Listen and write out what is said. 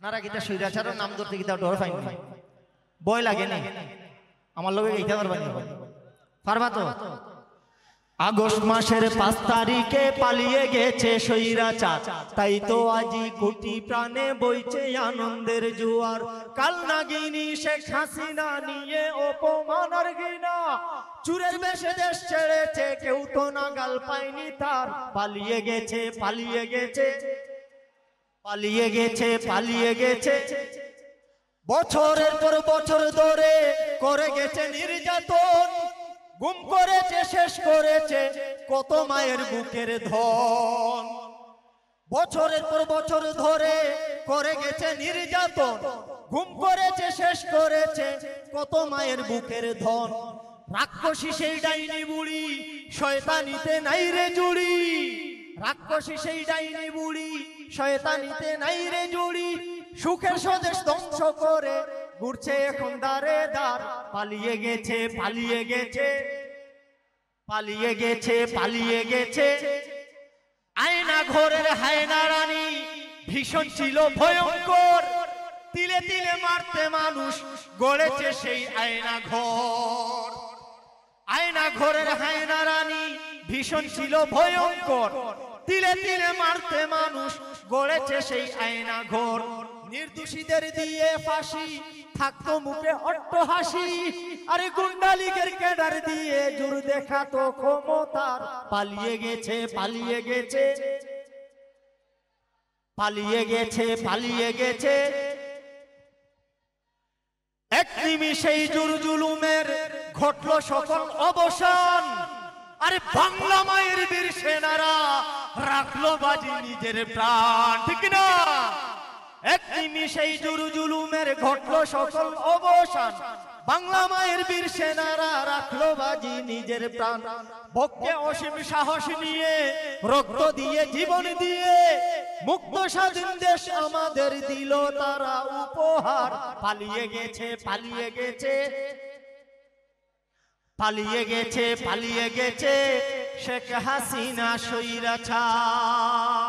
আপনারা গীতা সৈরাচারের নাম ধরতে গীতা ডর পাইনি, ভয় লাগে না। আমার লোকে গীতা পারবানি পারবা তো? আগস্ট মাসের 5 তারিখে পালিয়ে গেছে স্বৈরাচার, তাই তো আজি কোটি প্রাণে বইছে আনন্দের জোয়ার। কাল নাগিনী শেখ হাসিনা নিয়ে অপমানের ঘৃণা, চুরের বেশে দেশ ছেড়েছে, কেউ তো নাগাল পায়নি তার। পালিয়ে গেছে, পালিয়ে গেছে, পালিয়ে গেছে, পালিয়ে গেছে। বছরের পর বছর ধরে করে গেছে নির্যাতন, গুম করেছে, শেষ করেছে কত মায়ের বুকের ধন। বছরের পর বছর ধরে করে গেছে নির্যাতন, গুম করেছে, শেষ করেছে কত মায়ের বুকের ধন। রাক্ষসী সেই ডাইনি বুড়ি, শয়তানিতে নাই রে জুড়ি। রাক্ষসী সেই ডাইনি বুড়ি, শয়তানিতে নাই রে জুড়ি। সুখের স্বদেশ ধ্বংস করে ঘুরছে এখন দাঁড়ে দাঁড়। পালিয়ে গেছে, পালিয়ে গেছে, পালিয়ে গেছে, পালিয়ে গেছে। আয়না ঘরের হায়না রানী ভীষণ ছিল ভয়ঙ্কর, তিলে তিলে মারতে মানুষ গড়েছে সেই আয়না ঘর। আয়না ঘরের হায়না রানী ভীষণ ছিল ভয়ঙ্কর, তিলে তিলে মারতে মানুষ গড়েছে সেই আয়না ঘর। নির্দোষীদের দিয়ে ফাঁসি, থাকতো মুখে অট্ট হাসি। আরে গুন্ডা লীগের ক্যাডার দিয়ে জোর দেখাতো ক্ষমতার। পালিয়ে গেছে, পালিয়ে গেছে, পালিয়ে গেছে, পালিয়ে গেছে। এক নিমিষেই জোর জুলুমের ঘটলো সকল অবসান। আরে বাংলা মায়ের বীর সেনারা রাখলো বাজি নিজের প্রাণ, ঠিক না? এক নিমিষেই জোর জুলুমের ঘটলো সকল অবসান। বাংলা মায়ের বীর সেনারা রাখলো বাজি নিজের প্রাণ। বক্ষে অসীম সাহস নিয়ে, রক্ত দিয়ে, জীবন দিয়ে মুক্ত স্বাধীন দেশ আমাদের দিল তারা উপহার। পালিয়ে গেছে, পালিয়ে গেছে, পালিয়ে গেছে, পালিয়ে গেছে শেখ হাসিনা স্বৈরাচার।